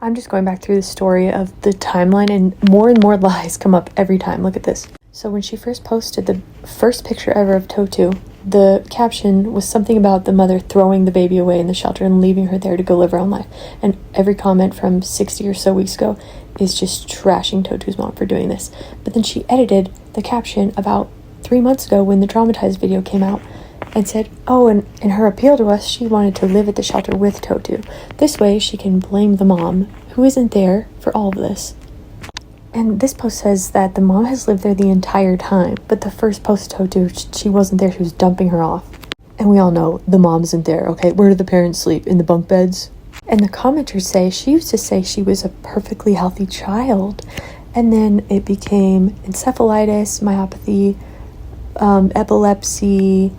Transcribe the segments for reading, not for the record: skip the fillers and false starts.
I'm just going back through the story of the timeline, and more lies come up every time. Look at this. So when she first posted the first picture ever of Totu, the caption was something about the mother throwing the baby away in the shelter and leaving her there to go live her own life. And every comment from 60 or so weeks ago is just trashing Totu's mom for doing this. But then she edited the caption about 3 months ago when the traumatized video came out and said, oh, and in her appeal to us, she wanted to live at the shelter with Totu. This way she can blame the mom, who isn't there for all of this. And this post says that the mom has lived there the entire time, but the first post Totu, she wasn't there, she was dumping her off. And we all know the mom isn't there, okay? Where do the parents sleep? In the bunk beds? And the commenters say she used to say she was a perfectly healthy child. And then it became encephalitis, myopathy, epilepsy.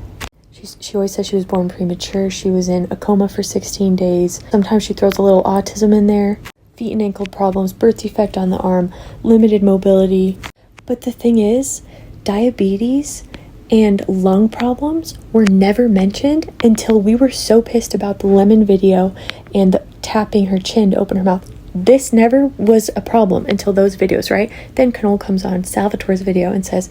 She always says she was born premature. She was in a coma for 16 days. Sometimes she throws a little autism in there. Feet and ankle problems, birth defect on the arm, limited mobility. But the thing is, diabetes and lung problems were never mentioned until we were so pissed about the lemon video and the tapping her chin to open her mouth. This never was a problem until those videos, right? Then Canol comes on Salvatore's video and says,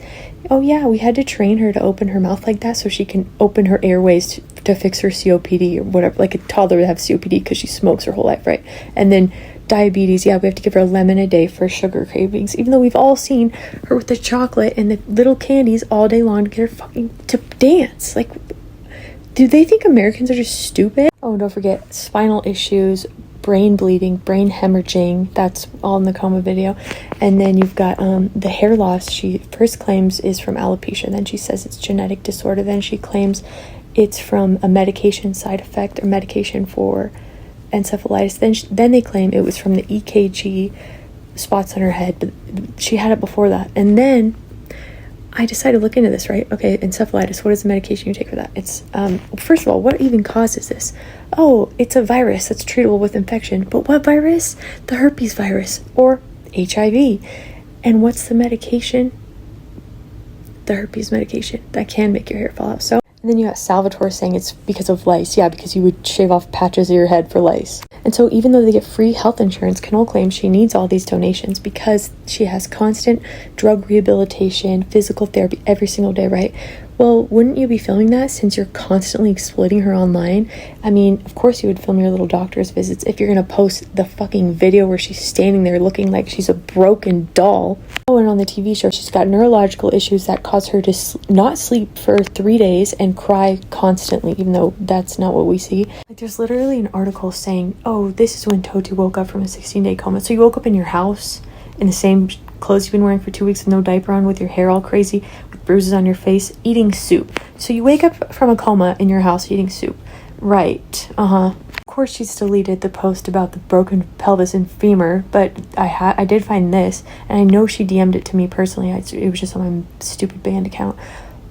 oh yeah, we had to train her to open her mouth like that so she can open her airways to fix her COPD or whatever, like a toddler would have COPD because she smokes her whole life, right? And then diabetes, yeah, we have to give her a lemon a day for sugar cravings, even though we've all seen her with the chocolate and the little candies all day long to get her fucking to dance. Like, do they think Americans are just stupid? Oh, and don't forget spinal issues, brain bleeding, brain hemorrhaging. That's all in the coma video. And then you've got the hair loss she first claims is from alopecia, then she says it's genetic disorder, then she claims it's from a medication side effect or medication for encephalitis. Then they claim it was from the EKG spots on her head, but she had it before that. And then I decided to look into this, right? Okay, encephalitis, what is the medication you take for that? It's first of all, what even causes this? Oh, it's a virus that's treatable with infection. But what virus? The herpes virus or HIV. And what's the medication? The herpes medication that can make your hair fall out. So, and then you got Salvatore saying it's because of lice. Yeah, because you would shave off patches of your head for lice. And so even though they get free health insurance, Canol claims she needs all these donations because she has constant drug rehabilitation, physical therapy every single day, right? Well, wouldn't you be filming that since you're constantly exploiting her online? I mean, of course you would film your little doctor's visits if you're going to post the fucking video where she's standing there looking like she's a broken doll. Oh, and on the TV show, she's got neurological issues that cause her to not sleep for 3 days and cry constantly, even though that's not what we see. Like, there's literally an article saying, oh, this is when Totu woke up from a 16-day coma. So you woke up in your house in the same clothes you've been wearing for 2 weeks with no diaper on, with your hair all crazy, with bruises on your face, eating soup. So you wake up from a coma in your house eating soup. Right. Of course she's deleted the post about the broken pelvis and femur, but I did find this, and I know she DM'd it to me personally. It was just on my stupid band account.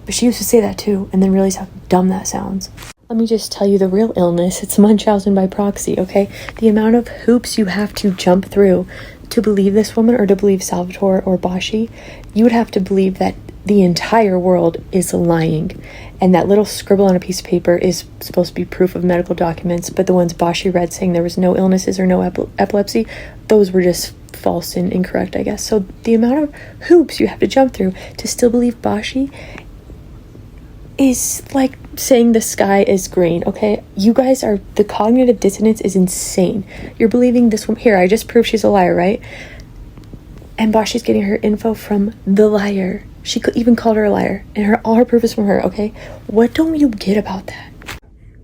But she used to say that too, and then realize how dumb that sounds. Let me just tell you the real illness. It's Munchausen by proxy, okay? The amount of hoops you have to jump through to believe this woman or to believe Salvatore or Bffr, you would have to believe that the entire world is lying. And that little scribble on a piece of paper is supposed to be proof of medical documents, but the ones Bffr read saying there was no illnesses or no epilepsy, those were just false and incorrect, I guess. So the amount of hoops you have to jump through to still believe Bffr is like saying the sky is green, okay? You guys are, the cognitive dissonance is insane. You're believing this woman, here, I just proved she's a liar, right? And Bffr's getting her info from the liar. She could even called her a liar, and all her proof is from her, okay? What don't you get about that?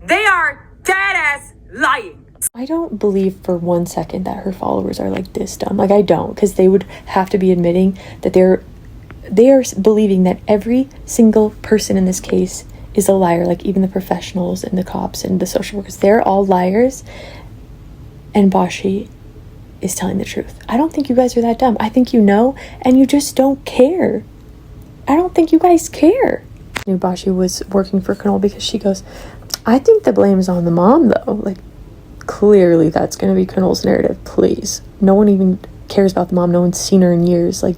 They are dead-ass lying. I don't believe for 1 second that her followers are like this dumb. Like, I don't, because they would have to be admitting that they are believing that every single person in this case is a liar, like even the professionals and the cops and the social workers. They're all liars, and Bffr is telling the truth. I don't think you guys are that dumb. I think you know, and you just don't care. I don't think you guys care. I knew Bffr was working for Canol because she goes, I think the blame is on the mom, though. Like, clearly that's going to be Canol's narrative. Please. No one even cares about the mom. No one's seen her in years. Like,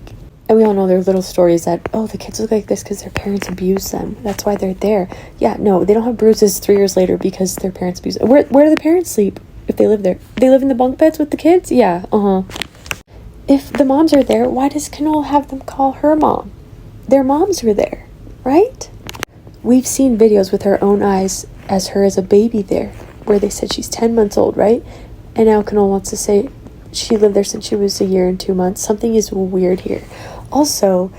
and we all know their little stories that, oh, the kids look like this because their parents abused them. That's why they're there. Yeah, no, they don't have bruises 3 years later because their parents abused them. Where do the parents sleep? if they live there. They live in the bunk beds with the kids? Yeah, If the moms are there, why does Knoll have them call her mom? Their moms were there, right? We've seen videos with her own eyes as her as a baby there, where they said she's 10 months old, right? And now Knoll wants to say she lived there since she was a year and 2 months. Something is weird here. Also,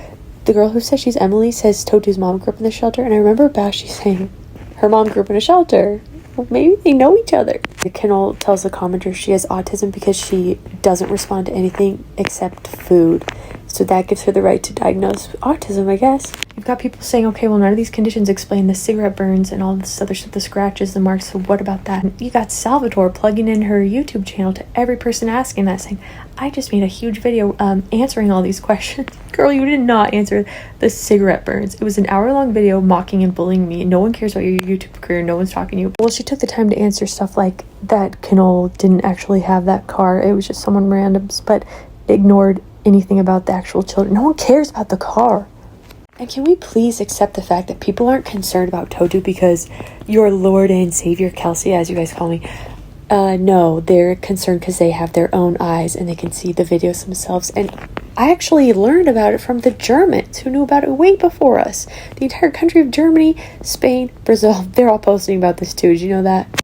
the girl who says she's Emily says Totu's mom grew up in the shelter, and I remember Bashi saying her mom grew up in a shelter. Well, maybe they know each other. Knoll tells the commenter she has autism because she doesn't respond to anything except food. So that gives her the right to diagnose autism, I guess. You've got people saying, okay, well, none of these conditions explain the cigarette burns and all this other stuff, the scratches, the marks, so what about that? And you got Salvatore plugging in her YouTube channel to every person asking that, saying, I just made a huge video answering all these questions. Girl, you did not answer the cigarette burns. It was an hour-long video mocking and bullying me, and no one cares about your YouTube career. No one's talking to you. Well, she took the time to answer stuff like that Knoll didn't actually have that car. It was just someone random's, but ignored anything about the actual children. No one cares about the car. And can we please accept the fact that people aren't concerned about Totu because your Lord and Savior Kelsey, as you guys call me, no, they're concerned because they have their own eyes and they can see the videos themselves. And I actually learned about it from the Germans who knew about it way before us. The entire country of Germany, Spain, Brazil, they're all posting about this too. Did you know that?